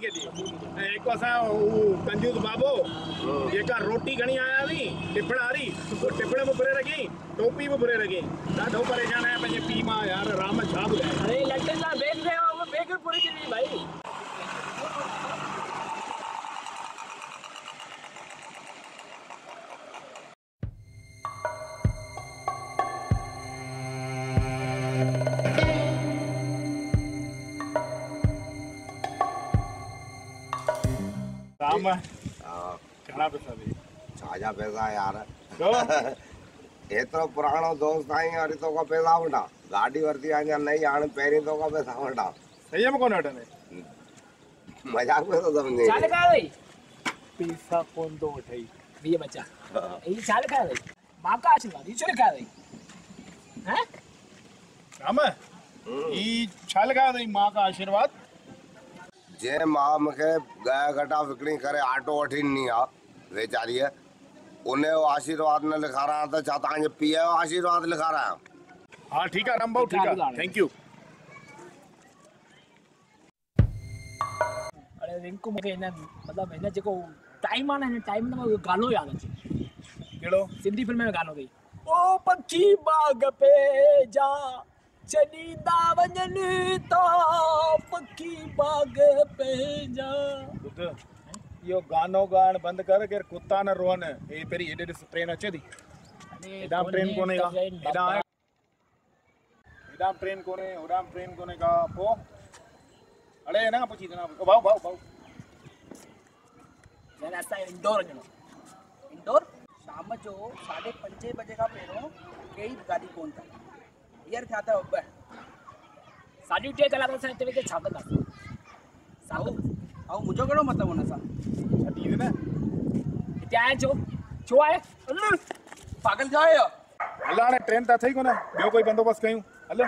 केॾी हिकु असां कंजूस बाबो जेका रोटी खणी आया हुई टिफिन वारी टिफिन बि भरे रखी टोपी बि भरे रखी ॾाढो परेशान आहियां पंहिंजे पीउ मां यार राम छा ॿुधाए। अरे लंडन सां बैग ले आओ बैग पूरी चली भाई। राम घणा पैसा ॾे छाजा पैसा यार छो एतिरो पुराणो दोस्त आहीं वरी तोखां पैसा वठा गाॾी वरिती अञा नई हाणे पहिरीं तोखां पैसा वठा सही में कोन वठंदे मजाक में तो समझे चाल का भाई पैसा कोन तो वठई ये बच्चा ये चाल का भाई मां का आशीर्वाद ये चोरी का भाई हैं राम ई छा लगा दई मां का आशीर्वाद जे मां मूंखे गाय घटा विकिणी करे ऑटो वठी ॾिनी आहे वेचारीअ उन जो आशीर्वाद न लिखारां त छा तव्हांजे पीउ जो आशीर्वाद लिखारां। हाँ ठीक है राम भाऊ ठीक है थैंक यू। अरे रिंकू मूंखे हिन मतिलबु हिन जेको टाइम आहे न हिन टाइम में मूंखे गानो यादि अचे कहिड़ो सिंधी फिल्म में गानो अथई ओ पखी बाग पे जा चलींदा वञनि था पखी बाग पे जा। ॿुध इहो गानो ॻाइण बंदि कर केर कुत्ता न रोअनि हे पहिरीं हेॾे ॾिस ट्रेन अचे थी हेॾां ट्रेन कोन्हे का हेॾां ट्रेन कोन्हे होॾां ट्रेन कोन्हे का पोइ अड़े न पुछी देना भाऊ भाऊ भाऊ यानी असां इंदौर वञिणो इंदौर शाम जो 5:30 बजे खां पहिरियों कई गाॾी कोन अथव हींअर थिया अथव 2 साढी 2 कलाक असां हिते वेठे छा कंदासीं साहू ऐं मुंहिंजो कहिड़ो मतिलबु हुन सां छॾी दे न हिते आया छो आहे पागल छा आहे हल हाणे ट्रेन त अथई कोन ॿियो कोई बंदोबस्तु कयूं हल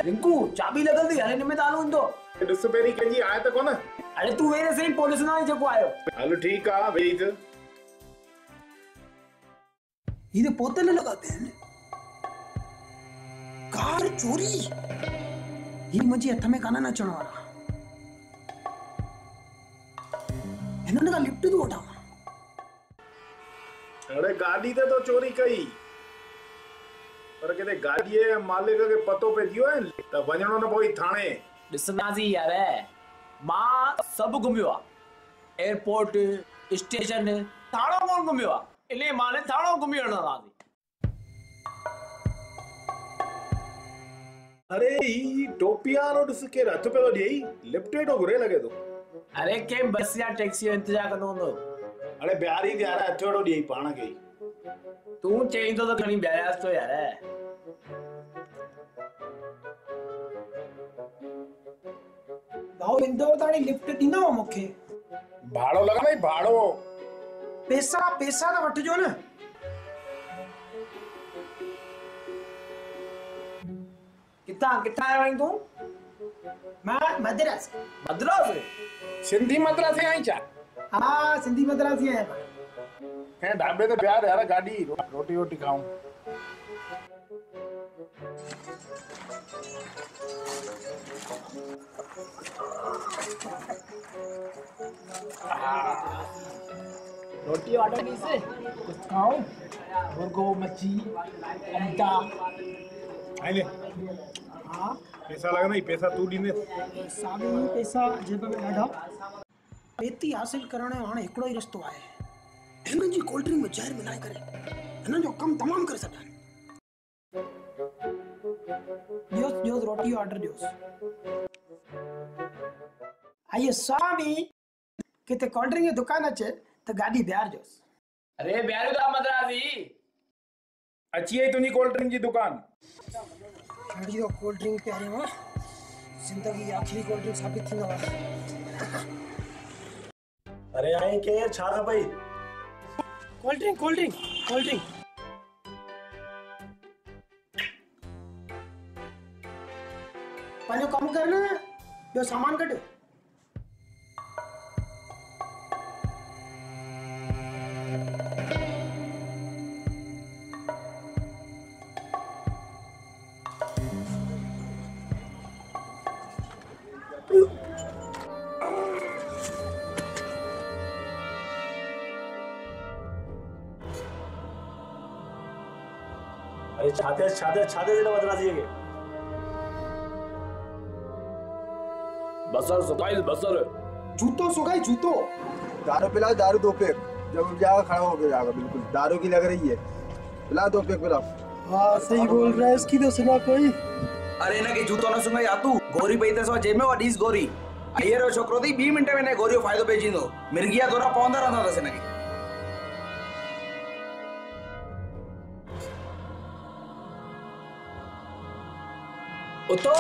रिंकू चाबी लगल थी हले में तालो इंदो ॾिस पहिरीं कंहिंजी आहे त कोन अरे तू वेरे सही पुलिस ना जेको आयो हल ठीकु आहे वेही त ये पोते न लगाते हैं कार चोरी ये मुझे हथ में काना नचण वाला हिनने का लिफ्ट तो उठा अरे गाॾी ते तो चोरी कई पर किथे गाॾीअ जे मालिक खे पतो पइजी वियो आहे त वञिणो न पई थाणे ॾिसंदासीं यार मां सभु घुमियो आहे एयरपोर्ट स्टेशन थाणो कोन घुमियो आहे इने मां ने थाणो घुमी वठंदासीं। अरे ई टोपीअ वारो ॾिस केरु हथु पियो ॾियई लिफ्ट वेठो घुरे लॻे थो अरे कंहिं बस या टैक्सी जो इंतज़ार कंदो हूंदो अरे ॿियारी ते यार हथु वेठो ॾियई पाण खे तूं चईं थो त खणी ॿियारियास थो यार भाऊ इंदौर ताणी लिफ्ट ॾींदा मूंखे भाड़ो लॻा भई भाड़ो पैसा पैसा त वठिजो न किथां किथां आयो आहीं तूं मां मद्रास मद्रास सिंधी मद्रासी आई छा हाँ सिंधी मद्रासी आहियां मां कंहिं ढाबे ते ॿियार यार गाॾी रोटी वोटी खाऊं रोटी ऑर्डर कीजिए कुछ खाओ मुर्गो मच्छी अंडा आइले हाँ पैसा लॻंदा पैसा तूं ॾींदे साॻी पैसा जेब में ॾाढा पेती हासिल करण जो हाणे हिकिड़ो ई रस्तो आहे हिननि जी कोल्ड ड्रिंक में ज़हर मिलाए करे हिननि जो कमु तमामु करे छॾनि ॾियोसि रोटी ऑर्डर ॾियोसि आइए स्वामी किथे कोल्ड ड्रिंक जी दुकान अचे त गाॾी बीहारजोसि अरे बिहारू मद्रासी अची वई तुंहिंजी कोल्ड ड्रिंक जी दुकान अहिड़ी तो कोल्ड ड्रिंक प्यारी मां ज़िंदगी आख़िरी कोल्ड ड्रिंक साबित थींदो आहे अरे आई केर छा खपई कोल्ड ड्रिंक कोल्ड ड्रिंक पंहिंजो कमु कर न ॿियो सामान कढ अरे छाते दिला बदला चाहिए बसर सुकाइल बसर जूतो सुगाई जूतो दारू पिलाओ, दारू 2 पैक। जब जाएगा खड़ा होकर जाएगा, बिल्कुल दारू की लग रही है। पिलाओ 2 पैक पिलाओ। हाँ सही बोल रहा है, इसकी तो सुना कोई। अरे ना कि जूतो न सुंगाई आतू गोरी पई तसो जेब में वडीस गोरी अयरो छोकरो थी 20 मिनट में ने गोरियो फायदो पेजींदो मिर्गिया तोरा पौंदा रहंदा तसे नके उतो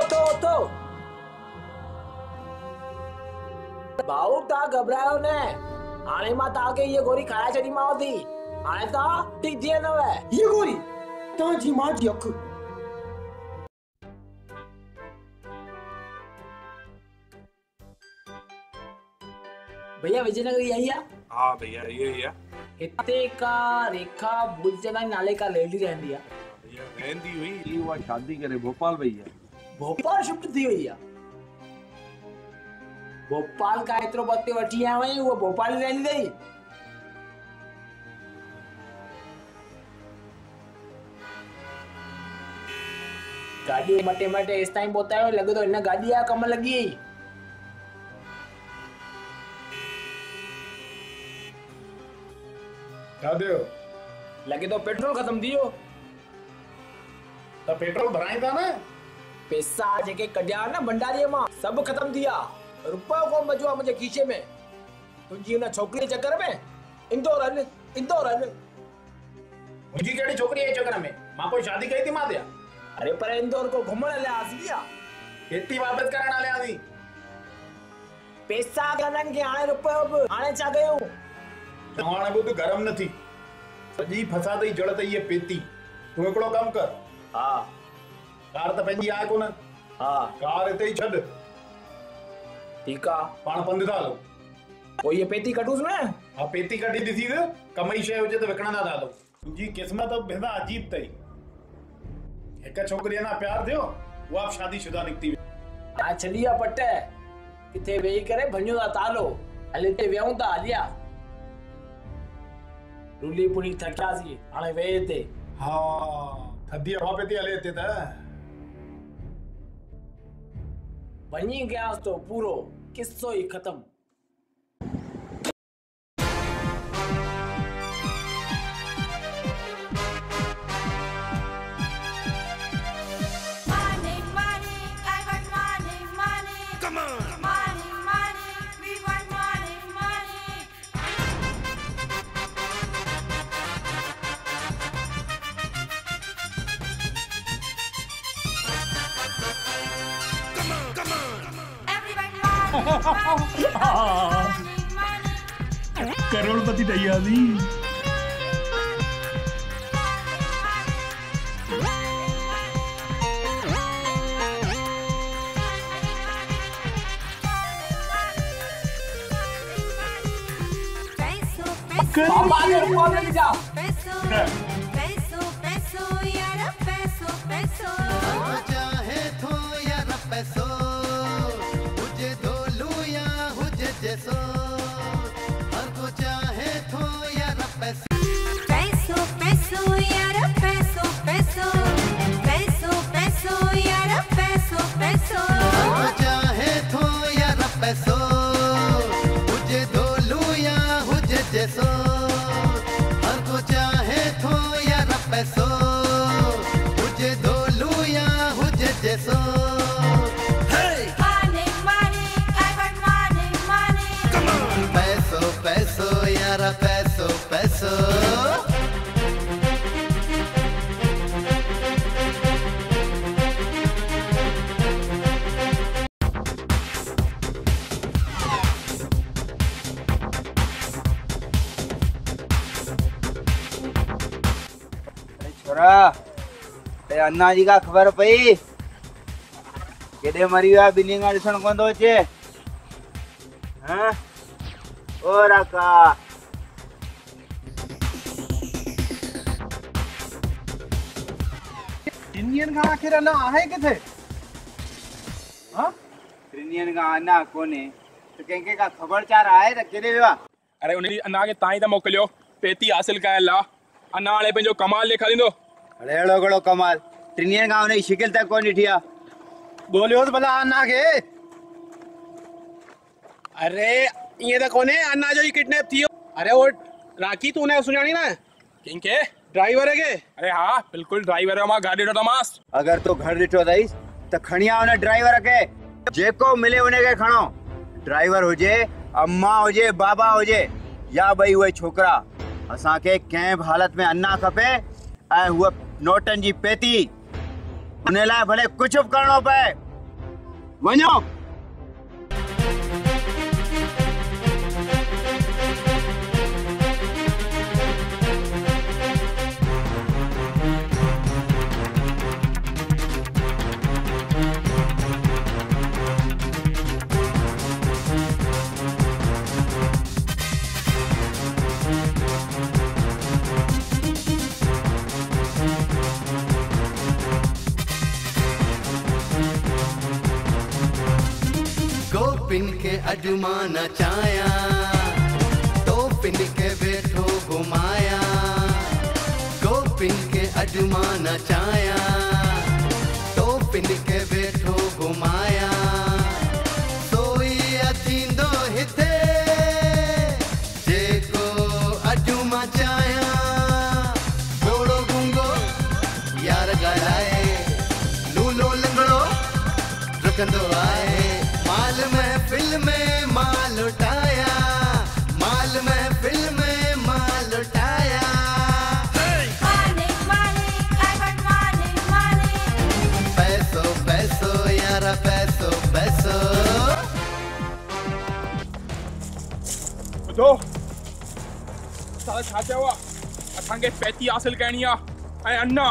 भाऊ ता घबरायो ने हाणे मां ता के ये गोरी खाया छडी मां थी हाणे ता ठीक थी न वे ये गोरी ता जी मां जी अख भैया विजयनगर यही है हाँ भैया ये ही है हिते का रेखा भूलचंदानी नाले का लेडी रहंदी है भैया रहंदी हुई ये हुआ शादी करे भोपाल भैया भोपाल शिफ्ट थी हुई है भोपाल का एतरो पत्ते वठी आया वही वो भोपाल ही रहंदी थई गाड़ी मटे मटे इस टाइम बतायो लगे तो इन गाड़ी आ कम लगी क्या दियो लगे तो पेट्रोल खत्म दियो तो पेट्रोल भराई था ना पैसा जेके कढिया ना भंडारीअ मां सब खत्म दिया रुपयो कोन बचो आहे मुंहिंजे खीसे में तुंहिंजी हुन छोकिरी जे चक्कर में इंदौर हल मुंहिंजी कहिड़ी छोकिरी जे चक्कर में मां कोई शादी कई थी मां ते अरे पर इंदौर को घुमण हलियासीं भैया खेती वापस करण हलियासीं पैसा गनन के हाणे रुपयो बि हाणे छा कयूं हाणे ॿुध गरम न थी सॼी फसाद जी जड़ त इहे पेती तूं हिकिड़ो कमु कर हा कार त पंहिंजी आहे कोन हा कार हिते ई छॾ ठीकु आहे पाण पंधु था हलो पोइ इहे पेती कढूंसि न हा पेती कढी ॾिसीस कमई शइ हुजे त विकिणंदा था हलो तुंहिंजी क़िस्मत भेंदा अजीब अथई हिकु छोकिरी अञा प्यार थियो उहा बि शादीशुदा निकिती हा छॾी आहे पट किथे वेही करे भञो था तालो हल हिते विहूं था हलिया रुली पुली थकियासीं हाणे वेह हिते हा थधी हवा पई थी हले हिते त वञी गयासीं तो पूरो किस्सो ही खत्म करोड़पति तैयारी पापा ने रुपया ले जा छोरा ते अन्ना जी का खबर पई केडे मरी हुआ बिलिंगा दिसण कोन थो अचे हां ओ राका इंडियन का आखिर अना आहे किथे हां ट्रिनियन का अन्ना कोने तो कंहिंखे का ख़बरचार आहे त केॾे वियो आहे? अरे उन अञा खे ताईं त मोकिलियो पेती हासिल कयल आहे अञा हाणे पंहिंजो कमाल ॾेखारींदो। अरे अहिड़ो कहिड़ो कमाल ट्रिनियन खां हुनजी शिकिल तक कोन ॾिठी आहे। ॻोल्हियोसि भला अन्ना खे। अरे ईअं त कोन्हे अन्ना जो ई किडनैप थी वियो। अरे वो राखी तू उनखे सुञाणी न कंहिंखे ड्राइवर खे? अरे हा बिल्कुलु ड्राइवर जो मां घर ॾिठो अथमांसि। अगर तू घर ॾिठो अथईस त खणी आ हुन ड्राइवर खे जेको मिले उनखे खणो ड्राइवर हुजे अम्मा हुजे बाबा हुजे या ॿई उहे छोकिरा असांखे कंहिं बि हालत में अन्ना खपे ऐं हूअ नोटनि जी पेती उन लाइ भले कुझु बि करणो पए वञो। पिन के अजमाना चाया तो पिन के बैठो घुमाया गो पिन के अजमाना चाया तो पिन के बैठो घुमाया सोई अथींदो हिते जेको अजमा चाया घोड़ो गुंगो यार ॻाल्हाए लूलो लंगड़ो रखंदो आहे माल महफिल में माल उठाया माल महफिल में माल उठाया पैसो पैसो यार पैसो पैसो ॿुधो साला छा चयो आहे असांखे पैती हासिल करणी आहे ऐं अन्ना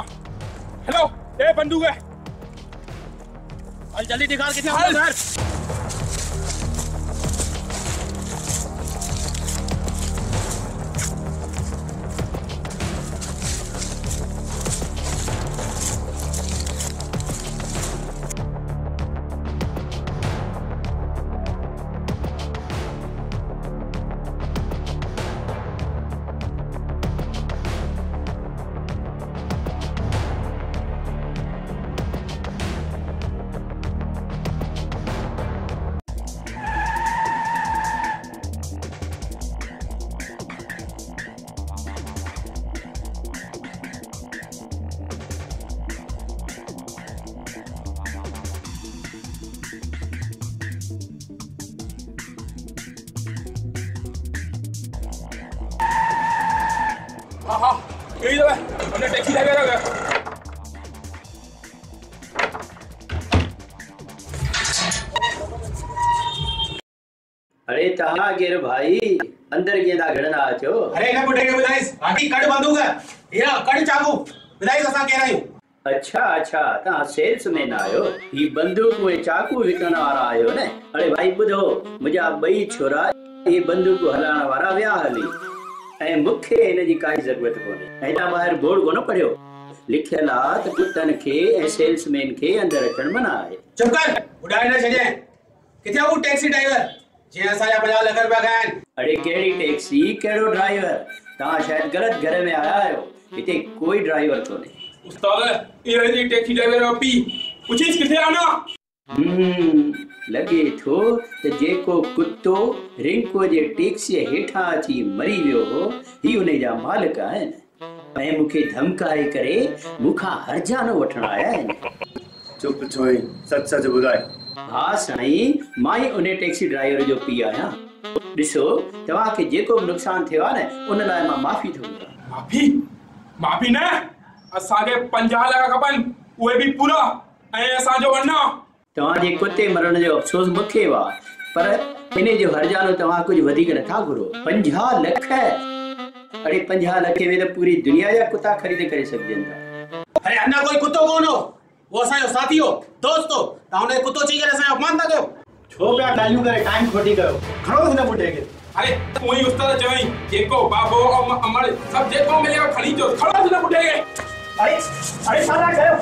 हेलो ए बंदूक हल जल्दी दिखा किथे हल घर हाँ यही तो है हमने टैक्सी ड्राइवर आ गया। अरे तहां केर भाई अंदर केदा घड़ना आचो। अरे ना बुढ़े के बुधाइस बाकी कड़ बांधूंगा हीरा कड़ चाकू बुधाइस असा कह रही हूं। अच्छा अच्छा तहां सेल्समैन आयो ही बंदूक में चाकू विकण वारा आयो ने। अरे भाई बुधो मुझा बई छोरा ये बंदूक हलाण वारा विया हली ऐं मूंखे इन जी काई ज़रूरत कोन्हे। हेॾा ॿाहिरि बोर्ड कोन पढ़ियो लिखियल आहे त कुतनि खे ऐं सेल्समैन खे अंदरि अचणु मना आहे। चुप कर ॿुधाए न छॾे किथे हू टैक्सी ड्राइवर जे असांजा 50 लख रुपया खाया आहिनि। अरे कहिड़ी टैक्सी कहिड़ो ड्राइवर तव्हां शायदि ग़लति घर में आया आहियो हिते कोई ड्राइवर कोन्हे। उस्ताद इहे जी टैक्सी ड्राइवर जो पी पुछीस किथे आना। लगे थो त जेको कुत्तो रिंको जे टैक्सीअ हेठां अची मरी वियो हो ही उन जा मालिक आहिनि ऐं मूंखे धमकाए करे मूंखां हर्जानो वठण आया आहिनि। चुप छोई सच सच ॿुधाए। हा साईं मां ई उन टैक्सी ड्राइवर जो पीउ आहियां। ॾिसो तव्हांखे जेको बि नुक़सानु थियो आहे न उन लाइ मां माफ़ी थो घुरां। माफ़ी माफ़ी न असांखे 50 लख खपनि उहे बि पूरा ऐं असांजो अन्ना। तव्हांजे कुते मरण जो अफ़सोस मूंखे वा पर इन जो हर्जानो तव्हां कुझु वधीक नथा घुरो। 50 लख अरे 50 लख में त पूरी दुनिया जा कुता ख़रीद करे सघजनि था। अरे अन्ना कोई कुत्तो कोन हो, वो असांजो साथी हो, दोस्त हो, तव्हां हुनखे कुत्तो चई करे असांजो अपमान था कयो। छो पिया ॻाल्हियूं करे टाइम खोटी कयो, खणो हिन ॿुढे खे। अरे तूं ई उस्ताद चवई जेको बाबो ऐं अमड़ सभु जेको मिलेव खणी अचो, खणो हिन ॿुढे खे। अरे अरे छा था कयो?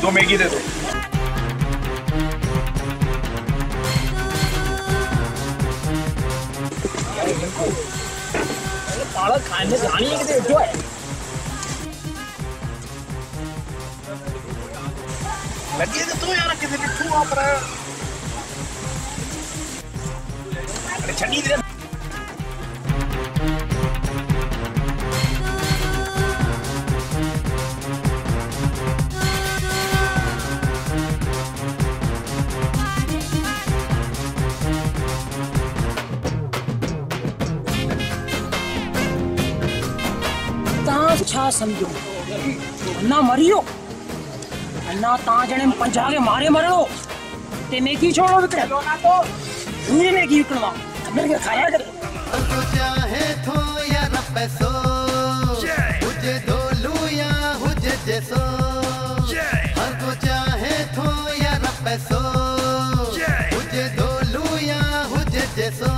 दो मैगी दे दो। पालक खाने जानी है कि जो है लगी तो यार किसी ने छू आप रहा है। अरे छड़ी दे। छा समझो अन्ना मरियो अन्ना ता जने पंजा के मारे मरणो ते मैगी छोड़ो विकड़े तो पूरी मैगी विकड़वा मेरे के खाया कर तो चाहे थो या न पैसो हुजे धोलू या हुजे जैसो हर को चाहे थो या न पैसो हुजे धोलू या हुजे जैसो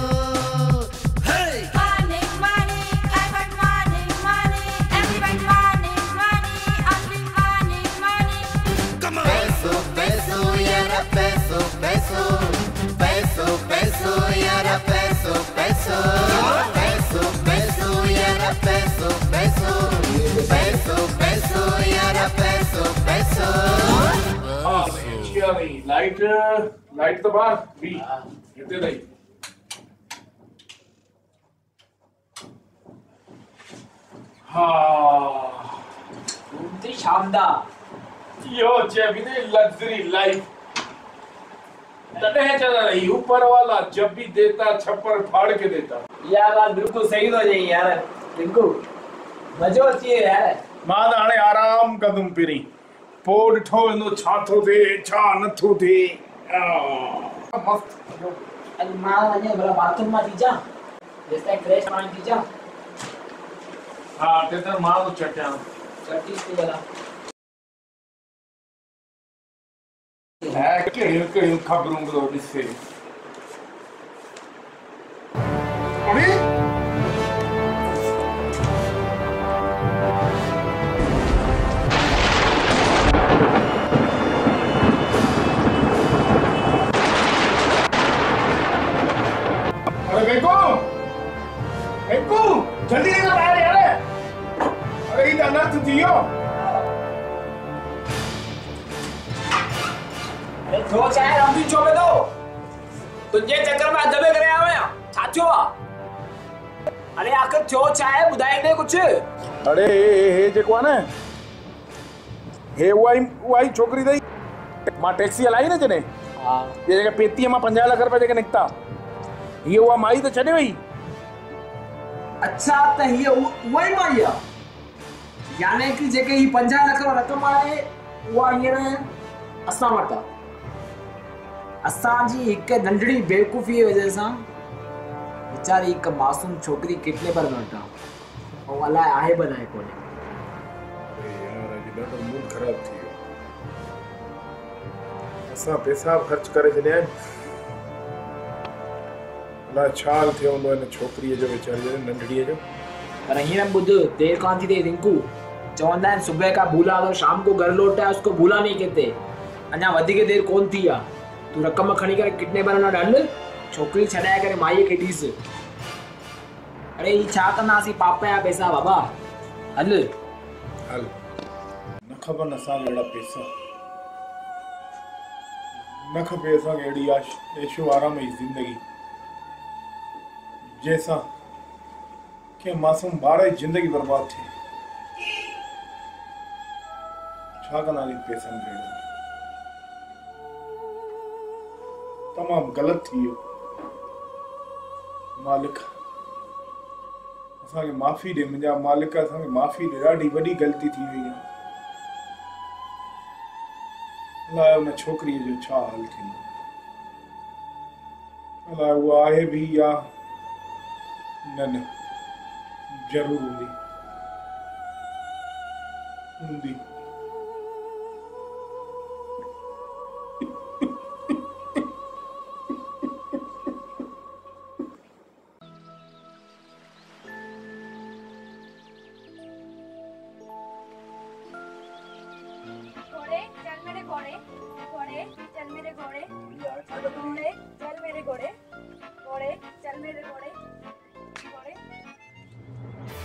लाइट तो बाहर भी इतने नहीं। हाँ घूमती शानदार यो जेबिने लग्जरी लाइफ तने चल रही ऊपर वाला जब भी देता छप्पर फाड़ के देता। यार बात बिल्कुल सही तो नहीं यार रिंकू मजो अची है यार। मां हाणे आराम कंदुमि पहिरीं पोइ ॾिठो वेंदो छा थो थिए छा नथो थिए। मस्त अॼु मां वञे भला बाथरूम मां थी जा जेसि ताईं फ्रेश पाणी थी जा। हा तेतर मां तो चटियां चटी थी भला है कहिड़ियूं ख़बरूं थो ॾिसे। अरे वेको जल्दी निकल बाहर यार। अरे ये अनर्थ थियो। अरे जो चाहे रंबी चोबे दो तुझे चक्कर में दबे करे आवे छाचो अरे आखिर जो चाहे बुधाई ने कुछ। अरे हे जेको आहे न हे उहाई छोकरी दई मां टैक्सी हलाई न जने हां ये जेके पेतीअ मां 50 लाख रुपया जेके निकता ये उहा माई तो छॾे वई। अच्छा त ये वही माई है यानी कि जेके ही 50 लाख रकम आहे उहा हींअर असां वटि असांजी हिक नंढड़ी बेवकूफ़ी जी वजह सां वीचारी हिक मासूम छोकिरी किडनैपर वटि आहे ऐं अलाए आहे बि नाहे कोन्हे। यार अॼु ॾाढो मूड ख़राब थी वियो। असां पैसा ख़र्च करे छॾिया आहिनि। अलाए छा थियो हूंदो हिन छोकिरीअ जो वीचारी जो नंढड़ीअ जो। पर हींअर ॿुध, देर कान थी थिए रिंकू। चवंदा आहिनि सुबह का भूला तो शाम को घर लौटा उसको भूला नहीं कहते। अञा वधीक देर कोन थी आहे। तू रक़म खणी करे किडनैपर न हल, छोकिरी छॾाए करे माईअ खे ॾीस। अरे ही छा कंदासीं पाप जा पैसा बाबा, हल हल। न खपनि असांखे अहिड़ा पैसा, न खपे असांखे अहिड़ी ऐशो आराम जी ज़िंदगी जंहिंसां कंहिं मासूम ॿार जी ज़िंदगी बर्बाद थिए। छा कंदासीं पैसनि जो? तमामु ग़लति थी वियो। मालिक असांखे माफ़ी ॾे, मुंहिंजा मालिक असांखे माफ़ी ॾे। ॾाढी वॾी ग़लती थी वई आहे। अलाए उन छोकिरीअ जो छा हाल थींदो, अलाए उहा आहे बि या न ज़रूर हूंदी।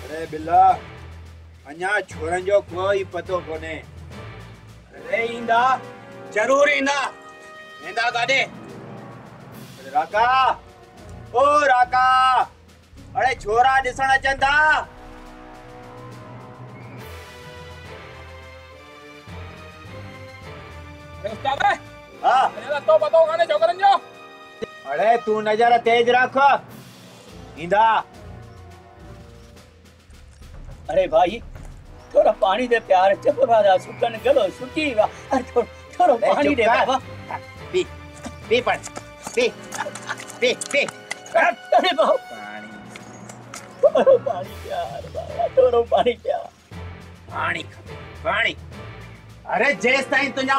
अरे बिल्ला, अञा छोरन जो कोई पतो कोने। अरे ईंदा, जरूर ईंदा। वेंदा काॾे? राका, ओ राका, अरे छोरा ॾिसण अचनि था। उस्ताद हाँ, अरे तो पतो काने छोकरन जो। अरे तू नजर तेज रख। ईंदा। अरे भाई थोड़ा पानी दे प्यार चप राजा सुकन गलो सुकी वा। अरे थोड़ा पानी दे बाबा। पी पी पर पी पी पी। अरे बाबा पानी पानी प्यार बाबा, थोड़ा पानी प्यार। पानी पानी। अरे जेस ताईं तुंहिंजा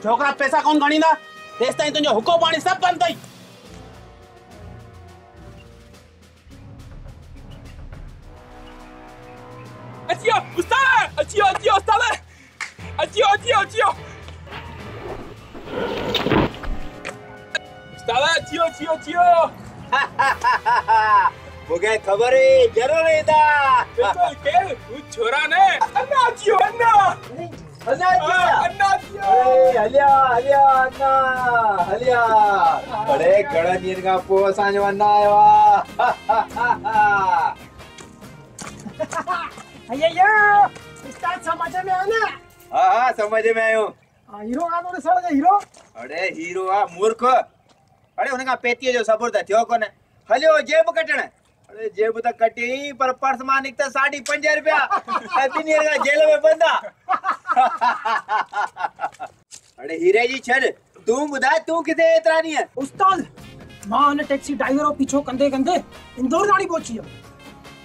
छोकरा पैसा कोन खणींदा तेस ताईं तुंहिंजो हुको पाणी सभु बंदि अथई। अचियो उस्ताद, अचियो अचियो उस्ताद, अचियो अचियो अचियो उस्ताद, अचियो अचियो अचियो। मुझे खबर है जरूर ईंदा। बिल्कुल के तू छोरा ने अन्ना अचियो अन्ना अन्ना अचियो। अरे हलिया हलिया अन्ना हलिया। बड़े घणनि ॾींहंनि खां पोइ असांजो अन्ना आयो आहे। अय्या उस्ताद समझ में आया ना? हाँ हाँ समझ में आयो। हीरो आ तो सड़ हीरो। अरे हीरो आ मूर्ख। अरे उन का पेटीअ जो सबूर त थियो कोने। हलियो जेब कटण। अरे जेब त कटी पर पर्स मां निकता 5.5 रुपया। ॿिनि ॾींहंनि खां जेल में बंद आ। अरे हीरे जी छड़ तू बुधा तू किथे एतरा ॾींहं? उस्ताद मां हुन टैक्सी ड्राइवर जो पीछो कंदे कंदे इंदौर ताणी पहुची वियुमि,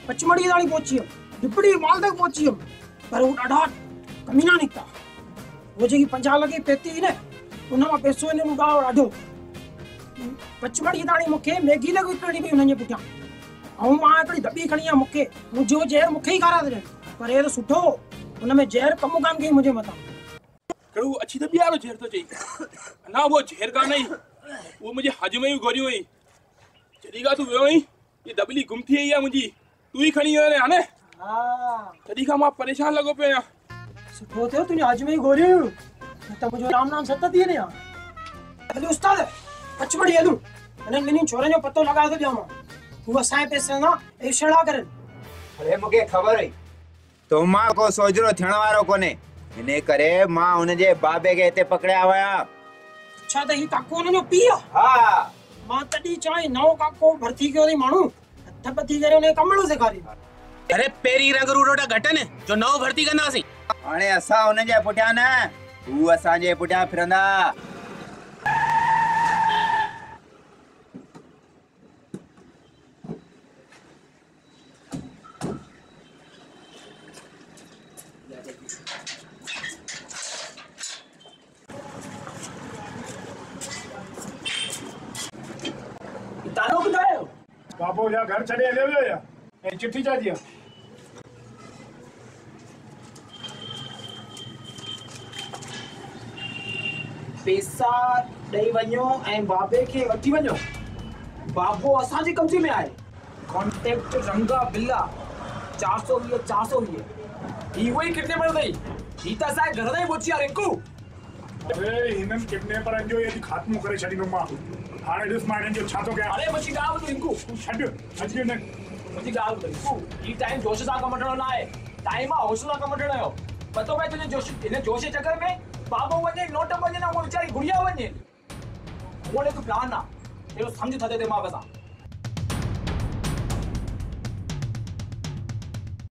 पचमढ़ी ताणी पहुची वियुमि, डिपड़ी माल तक पहुची वियुमि, पर वो ॾाढा कमीना निकिता। वो जेकी 50 लॻे पेती हुई न उन मां पैसो हिन मूं ॾाढो। पचमढ़ी ताणी मूंखे मैगी लॻ विकिणणी पई हुननि जे पुठियां ऐं मां हिकिड़ी दॿी खणी आहियां। मूंखे मुंहिंजो ज़हर मूंखे ई खाराए ॾियनि, पर हे त सुठो हुन में ज़हर कमु कान कई मुंहिंजे मथां। कड़ू अच्छी तो बियारो झेर तो चाहिए ना, वो झेर का नहीं, वो मुझे हज में ही गोरी हुई। जड़ी का तू वे हुई ये दबली गुम थी है मुझी, तू ही खड़ी है ने। हां जड़ी का मां परेशान लगो पे या सुठो थियो तुझे हज में ही गोरी हुई त मुझो राम नाम सत थी ने। अरे उस्ताद पचमढ़ी हलूं अने ॿिन्ही छोरनि जो पतो लॻाए थो ॾियां। हू असांजे पैसे सां ऐशड़ा करनि। अरे मूंखे ख़बर हुई तो मां को सोजरो थियण वारो कोने, इने करे मां हुनजे बाबे खे हिते पकड़िया विया। अच्छा त ही काको हुनजो पीउ आहे? हा मां तॾहिं चवां नओं काको भर्ती कयो अथई माण्हू हथ पती करे हुनखे कमड़ो सेखारी। अरे पेरी रंग रूडोटा घटन जो नओं भर्ती कंदासीं। हाणे असां हुनजे पुठियां न, हू असांजे पुठियां फिरंदा। बाबो जा घर छॾे हलियो वियो या ऐं चिठी छा जी आहे? पैसा ॾेई वञो ऐं बाबे खे वठी वञो। बाबो असांजी कब्जे में आहे। कॉन्टेक्ट रंगा बिल्ला 420 420 ही वही किडनैपर अथई। ही त असांजे घर ताईं पहुची आहे रिंकू। अरे हिननि किडनैपरनि जो यदि ख़ात्मो करे छॾींदुमि मां। हाणे ॾिस मां हिननि जो छा थो कयां। अरे मुंहिंजी ॻाल्हि ॿुध रिंकू, तूं छॾ अची वञ। मुंहिंजी ॻाल्हि ॿुध रिंकू, ही टाइम जोश सां कमु वठणो न आहे। टाइम आहे होश सां कमु वठण जो। पतो पए तुंहिंजे जोश हिन जोश जे चकर में बाबो वञे, नोट वञे ना, उहा वीचारी गुड़िया वञे। उहो हिकु प्लान आहे। अहिड़ो सम्झ थधे दिमाग़ सां।